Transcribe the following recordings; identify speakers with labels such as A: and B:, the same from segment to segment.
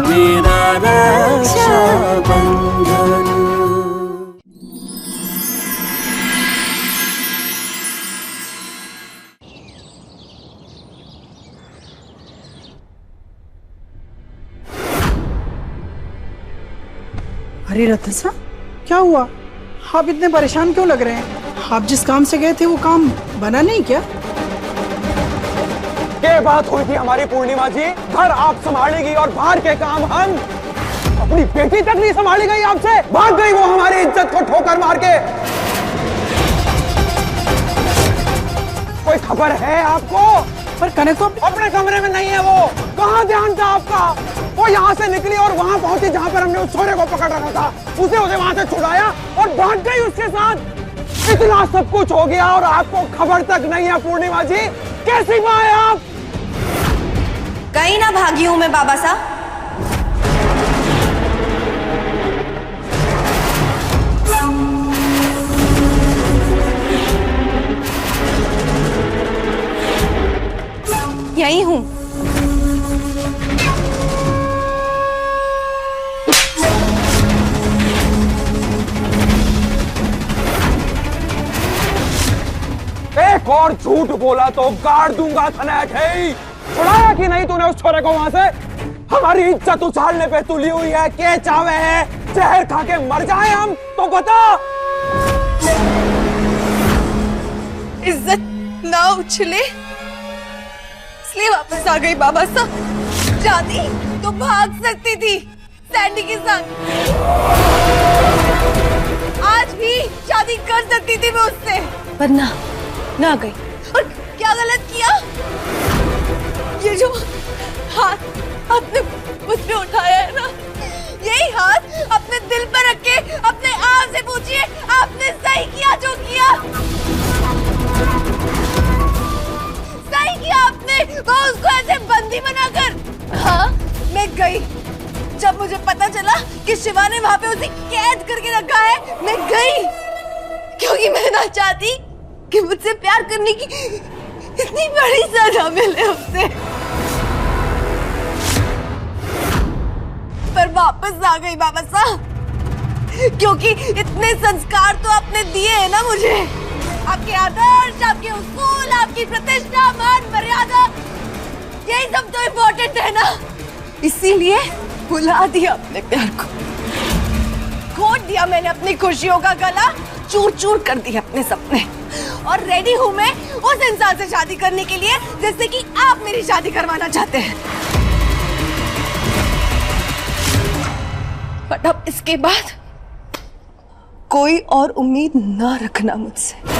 A: मेरा रक्षाबंधन।
B: अरे रतन साहब, क्या हुआ? आप इतने परेशान क्यों लग रहे हैं? आप जिस काम से गए थे वो काम बना नहीं क्या?
C: ये बात हुई थी हमारी पूर्णिमा जी, घर आप संभालेगी और बाहर के काम हम। अपनी बेटी तक नहीं संभाली गई आपसे, भाग गई वो हमारी इज्जत को ठोकर मार के। कोई खबर है आपको?
B: पर कनक तो
C: अपने कमरे में नहीं है वो। कहाँ ध्यान था आपका? वो यहाँ से निकली और वहाँ पहुंची जहाँ पर हमने उस छोरे को पकड़ रखा था। उसे वहाँ से छुड़ाया और भाग गई उसके साथ। इतना सब कुछ हो गया और आपको खबर तक नहीं है पूर्णिमा जी। कैसी माँ है आप?
D: कहीं ना भागी हूं मैं बाबा साहब। यही हूं।
C: एक और झूठ बोला तो गाड़ दूंगा थनैठे। छुड़ाया कि नहीं तूने उस छोरे को वहां से? हमारी इज्जत उछालने पे तुली हुई है। के चावे है जहर खा के मर जाए हम तो बता।
D: इज्जत ना उछले इसलिए वापस आ गई बाबा साहब। जाती तो भाग सकती थी सैंडी के संग। आज भी शादी कर सकती थी मैं उससे, पर ना गई। और क्या गलत किया? ये जो हाथ आपने मुझ पे उठाया है ना, यही हाथ अपने दिल पर रख के अपने आप से पूछिए, आपने सही किया जो किया? सही किया आपने, वो उसको ऐसे बंदी बनाकर। हाँ, मैं गई। जब मुझे पता चला कि शिवा ने वहाँ पे उसे कैद करके रखा है, मैं गई क्योंकि मैं ना चाहती कि मुझसे प्यार करने की इतनी बड़ी सजा मिले उसे। पर वापस आ गई बाबा साहब, क्योंकि इतने संस्कार तो आपने दिए हैं ना मुझे। आपके आदर्श, आपके उसूल, आपकी प्रतिष्ठा, मान मर्यादा, यही सब तो इम्पोर्टेंट है ना। इसीलिए भुला दिया अपने प्यार को, घोट दिया मैंने अपनी खुशियों का गला, चूर चूर कर दिए अपने सपने। और रेडी हूँ मैं उस इंसान से शादी करने के लिए जिससे कि आप मेरी शादी करवाना चाहते हैं। बट अब इसके बाद कोई और उम्मीद ना रखना मुझसे।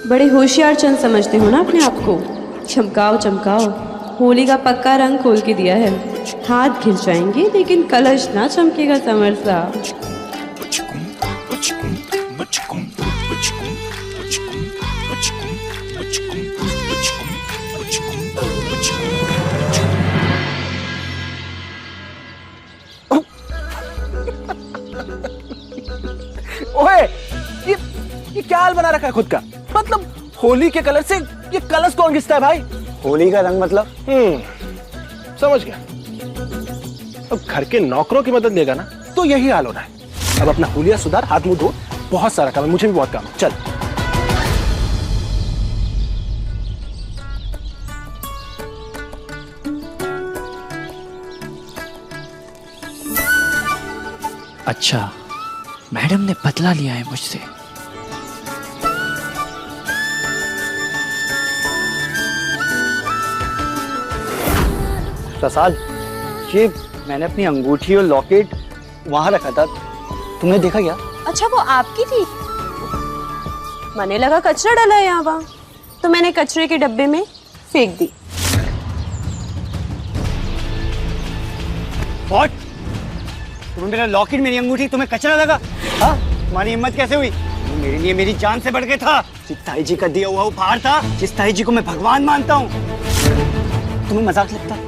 E: बड़े होशियार चंद समझते हो ना अपने आप को। चमकाओ चमकाओ, होली का पक्का रंग खोल के दिया है। हाथ घिस जाएंगे लेकिन कलश ना चमकेगा समर सा।
C: ओए, ये क्या हाल बना रखा है खुद का? मतलब होली के कलर से ये कलश कौन घिसता है भाई? होली का रंग मतलब? समझ गया। अब घर के नौकरों की मदद लेगा ना तो यही हाल होना है। अब अपना हुलिया सुधार, हाथ मुंह धो, बहुत सारा काम है, मुझे भी बहुत काम है। चल।
F: अच्छा, मैडम ने बदला लिया है मुझसे।
G: प्रसाद, ये मैंने अपनी अंगूठी और लॉकेट वहां रखा था, तुमने देखा क्या?
E: अच्छा, वो आपकी थी? मैंने लगा कचरा डाला है यहाँ वहाँ, तो मैंने कचरे के डब्बे में फेंक दी।
G: तुम्हें मेरा लॉकेट, मेरी अंगूठी तुम्हें कचरा लगा? हाँ, तुम्हारी हिम्मत कैसे हुई? मेरे लिए मेरी जान से बढ़ के था। चित्ताई जी का दिया हुआ उपहार था। चित्ताई जी को मैं भगवान मानता हूँ। तुम्हें मजाक लगता है?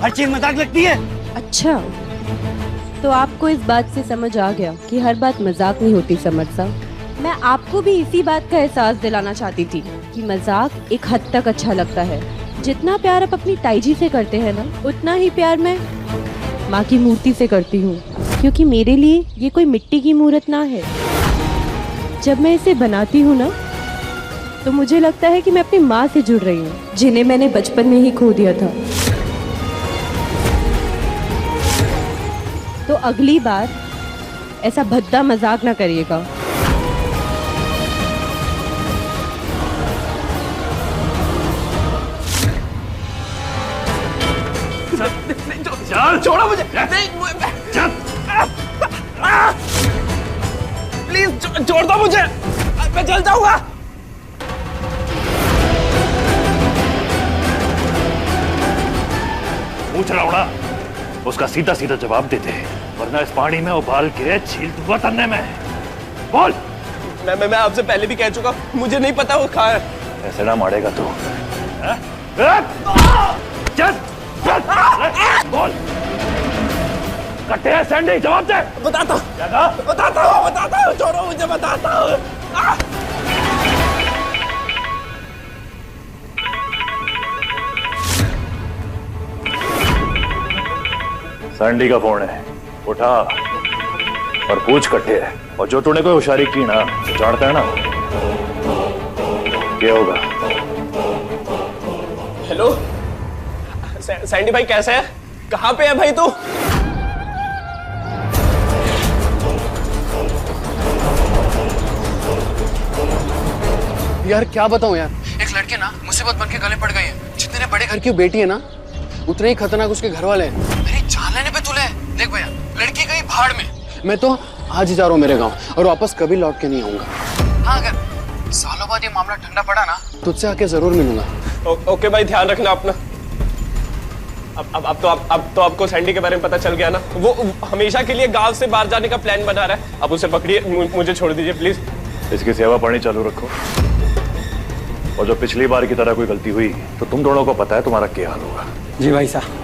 G: हर चीज मजाक लगती है।
E: अच्छा, तो आपको इस बात से समझ आ गया कि हर बात मजाक नहीं होती समर साहब। मैं आपको भी इसी बात का एहसास दिलाना चाहती थी कि मजाक एक हद तक अच्छा लगता है। जितना प्यार आप अपनी ताईजी से करते हैं ना, उतना ही प्यार मैं माँ की मूर्ति से करती हूँ, क्योंकि मेरे लिए ये कोई मिट्टी की मूर्त ना है। जब मैं इसे बनाती हूँ ना, तो मुझे लगता है कि मैं अपनी माँ से जुड़ रही हूँ, जिन्हें मैंने बचपन में ही खो दिया था। तो अगली बार ऐसा भद्दा मजाक ना करिएगा।
C: छोड़ो मुझे, प्लीज छोड़ दो मुझे, मैं जल जाऊंगा।
A: पूछ रहा उड़ा, उसका सीधा सीधा जवाब देते, वरना इस पानी में उबाल के छील दूंगा तन्ने में। बोल।
C: मैं आपसे पहले भी कह चुका, मुझे नहीं पता वो कहाँ है।
A: ऐसे ना मारेगा तू। चल बोल। कट्टे हैं सैंडी, जवाब दे।
C: बताता हूँ, छोड़ो मुझे, बताता हूँ।
A: सैंडी का फोन है, उठा और पूछ कट्टे है। और जो तूने कोई होशियारी की ना, तो जानता है ना क्या होगा।
C: हेलो सैंडी भाई, कैसे है? कहाँ पे है भाई तू?
H: यार क्या बताऊं यार, एक लड़के ना मुसीबत बन के गले पड़ गए हैं। जितने बड़े घर की बेटी है ना, उतने ही खतरनाक उसके घर वाले हैं। मेरी जान लेने पे तुले। देख भैया, लड़की गई भाड़ में। मैं तो आज ही जा रहा हूँ मेरे गांव, और वापस कभी लौट के नहीं आऊंगा। हाँ, अगर सालों बाद ये मामला ठंडा पड़ा ना, तुझसे आके जरूर मिलूंगा।
C: ओके भाई, ध्यान रखना अपना। अब तो आपको सैंडी के बारे में पता चल गया ना। वो हमेशा के लिए गांव से बाहर जाने का प्लान बना रहा है। अब उसे पकड़िए, मुझे छोड़ दीजिए प्लीज।
A: इसकी सेवा पानी चालू रखो, और जो पिछली बार की तरह कोई गलती हुई तो तुम दोनों को पता है तुम्हारा क्या हाल होगा।
G: जी भाई साहब।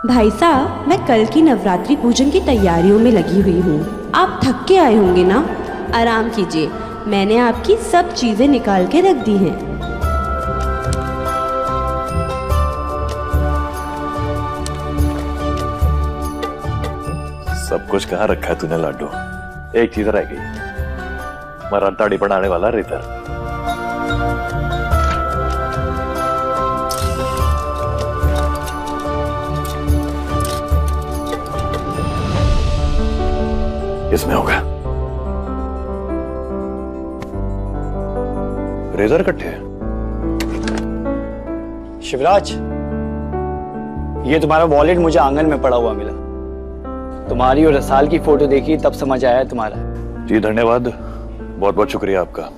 E: भाई साहब, मैं कल की नवरात्रि पूजन की तैयारियों में लगी हुई हूँ। आप थक के आए होंगे ना, आराम कीजिए। मैंने आपकी सब चीजें निकाल के रख दी हैं।
A: सब कुछ कहाँ रखा है तूने लाडू? एक चीज रह गई, मराठाड़ी बनाने वाला रेतर। इसमें होगा। रेजर कट्टे।
G: शिवराज, ये तुम्हारा वॉलेट मुझे आंगन में पड़ा हुआ मिला। तुम्हारी और रसाल की फोटो देखी तब समझ आया तुम्हारा।
A: जी धन्यवाद, बहुत बहुत शुक्रिया आपका।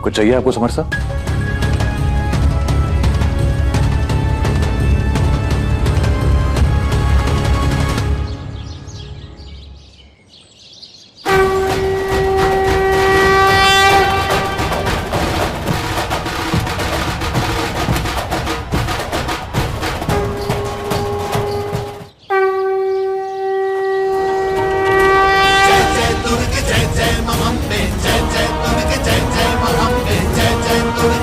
A: कुछ चाहिए आपको समर साहब?
I: जय जय दुर्ग जय जय मम जय जय दुर्ग जय जय मम जय जय दुर्ग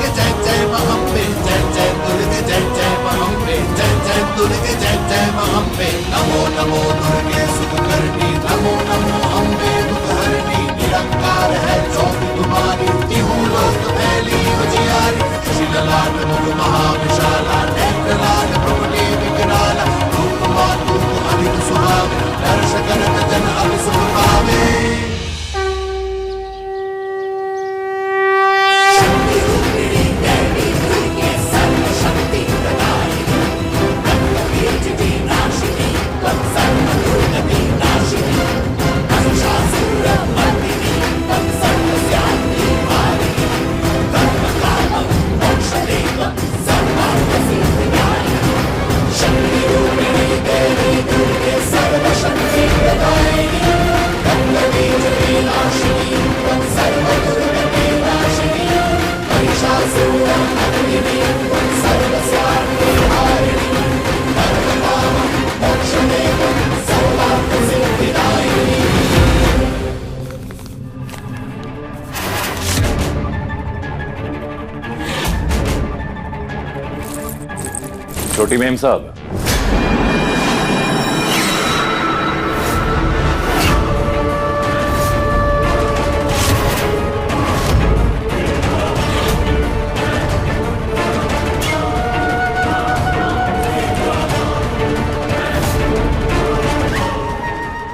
A: छोटी मेम साहब,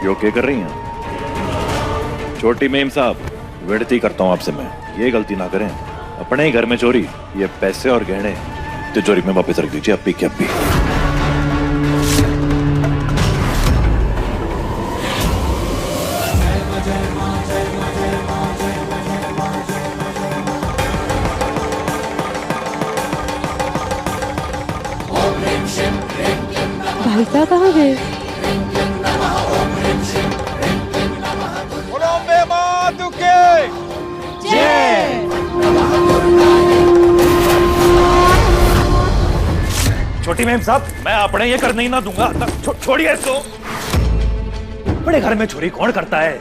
A: यो क्या कर रही हैं? छोटी मेम साहब, विनती करता हूं आपसे मैं, ये गलती ना करें। अपने ही घर में चोरी, ये पैसे और गहने तिजोरी में वापस रख दीजिए, अभी के अभी।
E: भाई साहब कहाँ गए?
A: छोटी मेम साहब, मैं अपने ये करने ही ना दूंगा। छोड़िए इसको। बड़े घर में चोरी कौन करता है?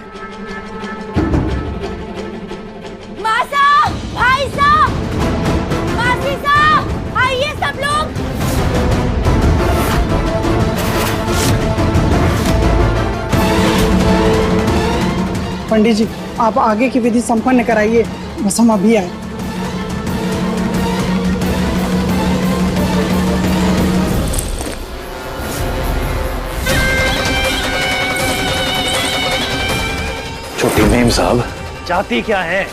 D: माँ साहब, भाई साहब, मासी साहब, आइए सब लोग।
B: पंडित जी, आप आगे की विधि संपन्न कराइए, बस हम अभी आए।
A: छोटी मेम साहब, चाहती क्या है?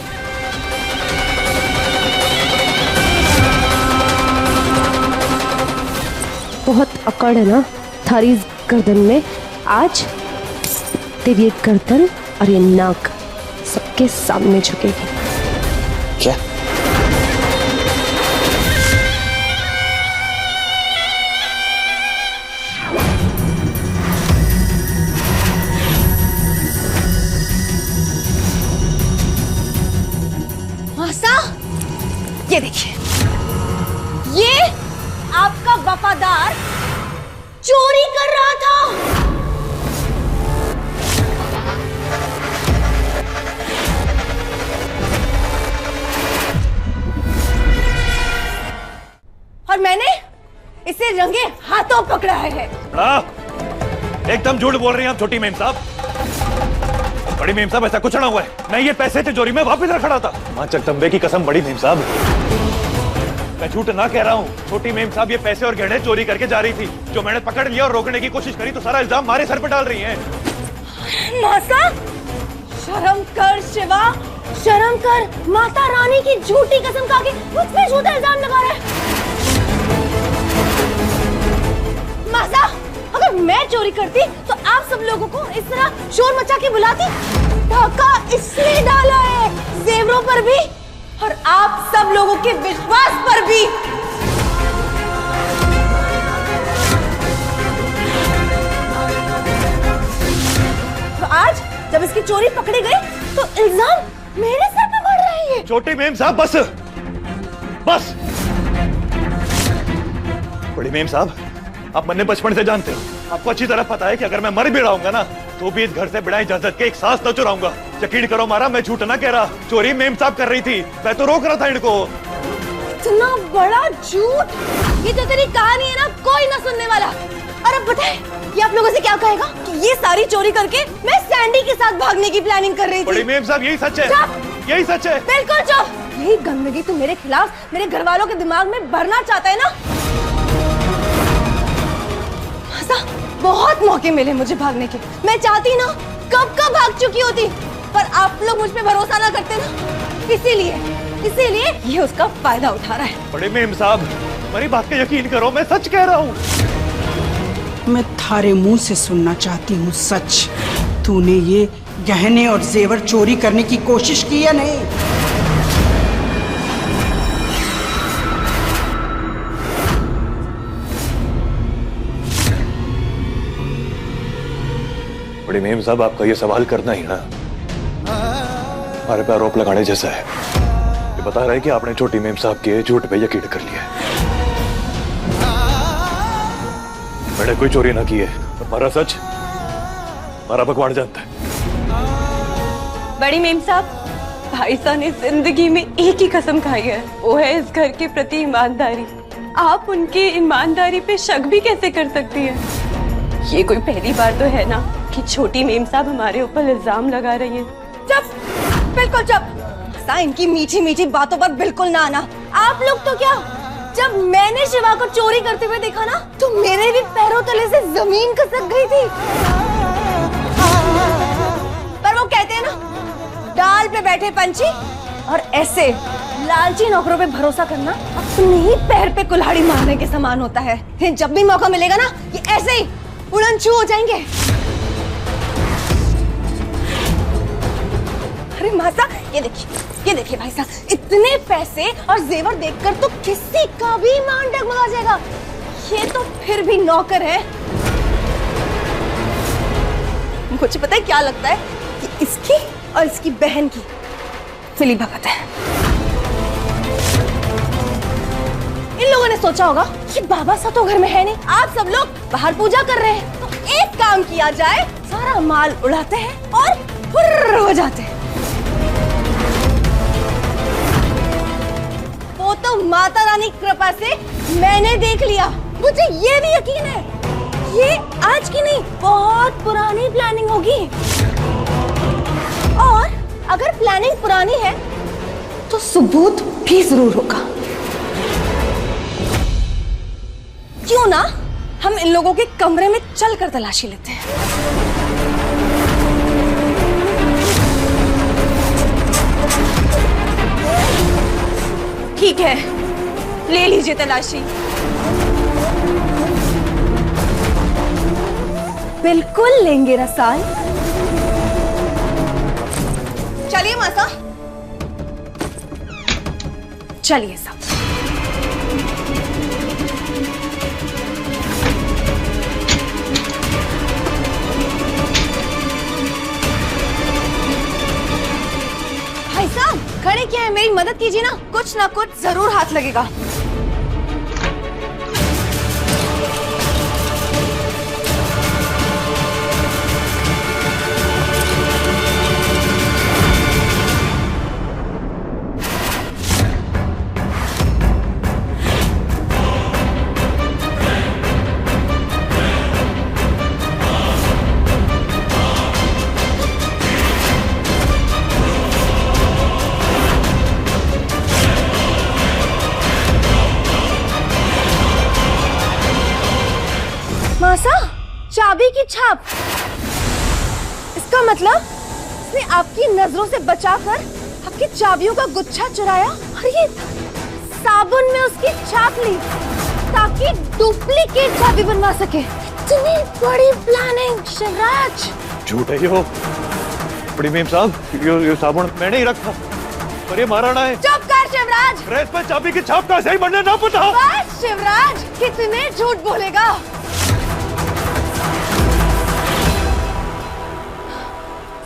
I: बहुत अकड़ है ना थारी गर्दन में। आज तेरी ये गर्दन और ये नाक सबके सामने झुकेगी।
C: क्या?
D: मासा, ये देखिए, ये आपका वफादार चोरी कर रहा था। और मैंने इसे रंगे हाथों पकड़ा है।
A: एकदम झूठ बोल रही हैं आप छोटी मेम साहब। बड़ी मेम साहब, ऐसा कुछ ना हुआ है। मैं ये पैसे तिजोरी में वापस रख रहा था। मां जगदम्बे की कसम बड़ी मेम साहब, मैं झूठ ना कह रहा हूँ। छोटी मेम साहब ये पैसे और गहने चोरी करके जा रही थी। जो मैंने पकड़ लिया और रोकने की कोशिश करी तो सारा इल्जाम हमारे सर पर डाल रही हैं।
D: मासा, शर्म कर शिवा, शर्म कर। माता रानी की झूठी कसम खा के मुझ पे झूठा इल्जाम लगा रहा है। मासा, अगर मैं चोरी करती तो आप सब लोगों को इस तरह शोर मचा के बुलाती। धक्का इसलिए डाला है जेवरों पर भी और आप सब लोगों के विश्वास पर भी। तो आज जब इसकी चोरी पकड़ी गई तो इल्जाम मेरे सर पे पड़ रहा है।
A: छोटी मेम साहब, बस बस। बड़ी मेम साहब, आप मैंने बचपन से जानते हो। आपको अच्छी तरह पता है कि अगर मैं मर भी रहाऊंगा ना तो भी इस घर से बिना इजाजत के एक सांस न चुराऊंगा। यकीन करो मारा, मैं झूठ ना कह रहा। चोरी मेम साहब कर रही थी, मैं तो रोक रहा था इनको।
D: इतना बड़ा झूठ! ये जो तेरी कहानी है ना, कोई ना सुनने वाला। और अब बताए ये आप लोगों से क्या कहेगा कि ये सारी चोरी करके मैं सैंडी के साथ भागने की प्लानिंग कर रही थी?
A: बड़ी मेम साहब, यही सच है, यही सच है।
D: बिल्कुल चुप। यही गंदगी तो मेरे खिलाफ मेरे घर वालों के दिमाग में भरना चाहता है ना? बहुत मौके मिले मुझे भागने के, मैं चाहती ना कब कब भाग चुकी होती, पर आप लोग मुझ पे भरोसा ना करते ना, इसीलिए ये उसका फायदा उठा रहा है।
A: बड़े मेम साहब, मेरी बात पे यकीन करो, मैं सच कह रहा हूँ।
B: मैं थारे मुंह से सुनना चाहती हूँ सच। तूने ये गहने और जेवर चोरी करने की कोशिश की या नहीं?
A: बड़ी मेम साहब, आपका ये सवाल करना ही ना हमारे पे आरोप लगाने जैसा है। ये बता रहा है कि आपने छोटी मेम साहब के झूठ पे यकीन कर लिया। मैंने कोई चोरी ना की है, हमारा सच हमारा भगवान जानता है।
E: बड़ी मेम साहब, भाई साहब ने जिंदगी में एक ही कसम खाई है, वो है इस घर के प्रति ईमानदारी। आप उनकी ईमानदारी पे शक भी कैसे कर सकती है? ये कोई पहली बार तो है ना कि छोटी मेम साहब हमारे ऊपर इल्जाम लगा रही है।
D: चुप, बिल्कुल चुप। इनकी मीठी मीठी बातों पर बिल्कुल ना आना। आप लोग तो क्या, जब मैंने शिवा को चोरी करते हुए देखा ना, तो मेरे भी पैरों तले से जमीन खिसक गई थी। पर वो कहते हैं ना, डाल पे बैठे पंछी, और ऐसे लालची नौकरों पे भरोसा करना अपने ही पैर पे कुल्हाड़ी मारने के समान होता है। जब भी मौका मिलेगा ना, ये ऐसे ही उड़नछू हो जाएंगे। अरे मासा, ये देखिए भाई साहब, इतने पैसे और जेवर देखकर तो किसी का भी ईमान डगमगा जाएगा। ये तो फिर भी नौकर है। मुझे पता है क्या लगता है कि इसकी और इसकी बहन की मिली भगत है। इन लोगों ने सोचा होगा कि बाबा सा तो घर में है नहीं, आप सब लोग बाहर पूजा कर रहे हैं, तो एक काम किया जाए, सारा माल उड़ाते हैं और फुर्र हो जाते हैं। वो तो माता रानी की कृपा से मैंने देख लिया। मुझे ये भी यकीन है, ये आज की नहीं, बहुत पुरानी प्लानिंग होगी। और अगर प्लानिंग पुरानी है तो सबूत भी जरूर होगा। क्यों ना हम इन लोगों के कमरे में चलकर तलाशी लेते हैं। ठीक है, ले लीजिए तलाशी। बिल्कुल लेंगे रसाल। चलिए माता, चलिए सब। भाई साहब, खड़े क्या है, मेरी मदद कीजिए ना, कुछ ना कुछ जरूर हाथ लगेगा। मासा, चाबी की छाप। इसका मतलब इसने आपकी नजरों से बचाकर आपकी चाबियों का गुच्छा चुराया और ये साबुन में उसकी छाप ली ताकि डुप्लीकेट चाबी बनवा सके। इतनी बड़ी प्लानिंग शिवराज।
A: झूठ है ये। बड़ी मेम साहब, ये साबुन मैंने ही रखा, पर ये महाराणा है।
D: चुप कर शिवराज।
A: ड्रेस पे चाबी की छाप कैसे ही बनने ना पता।
D: बस शिवराज, कितने झूठ बोलेगा।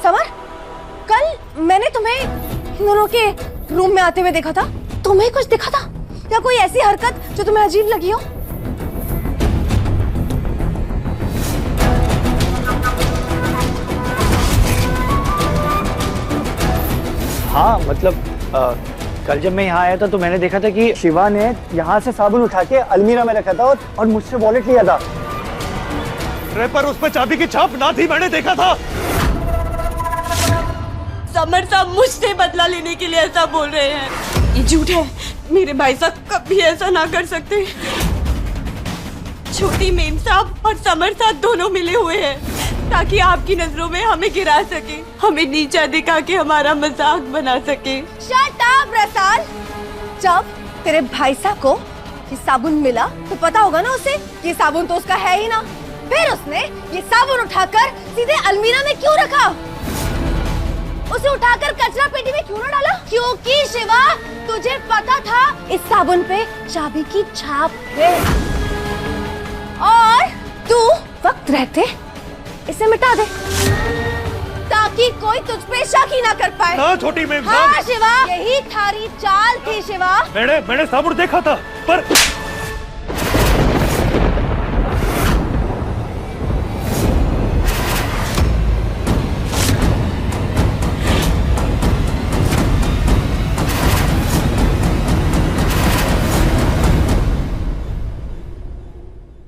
D: समर, कल मैंने तुम्हें इन दोनों के रूम में आते हुए देखा था। तुम्हें कुछ दिखा था या कोई ऐसी हरकत जो तुम्हें अजीब लगी हो?
G: हाँ, मतलब कल जब मैं यहाँ आया था तो मैंने देखा था कि शिवा ने यहाँ से साबुन उठा के अलमीरा में रखा था और मुझसे वॉलेट लिया था।
A: अरे पर उस पे चाबी की छाप ना थी, मैंने देखा था।
E: समर साहब मुझसे बदला लेने के लिए ऐसा बोल रहे हैं। ये झूठ है, मेरे भाई साहब कभी ऐसा ना कर सकते। छोटी मेम साहब और समर साहब दोनों मिले हुए हैं ताकि आपकी नजरों में हमें गिरा सके, हमें नीचा दिखा के हमारा मजाक बना सके।
D: Shut up Rasal. जब तेरे भाई साहब को ये साबुन मिला तो पता होगा ना उसे ये साबुन तो उसका है ही ना। फिर उसने ये साबुन उठाकर सीधे अलमीरा में क्यों रखा? उसे उठाकर कचरा पेटी में क्यों ना डाला? क्योंकि शिवा तुझे पता था इस साबुन पे चाबी की छाप है और तू वक्त रहते इसे मिटा दे ताकि कोई तुझ पे शक ही ना कर पाए।
A: हाँ छोटी मेम
D: हाँ
A: साहब,
D: शिवा, यही थारी चाल थी शिवा।
A: मैंने साबुन देखा था पर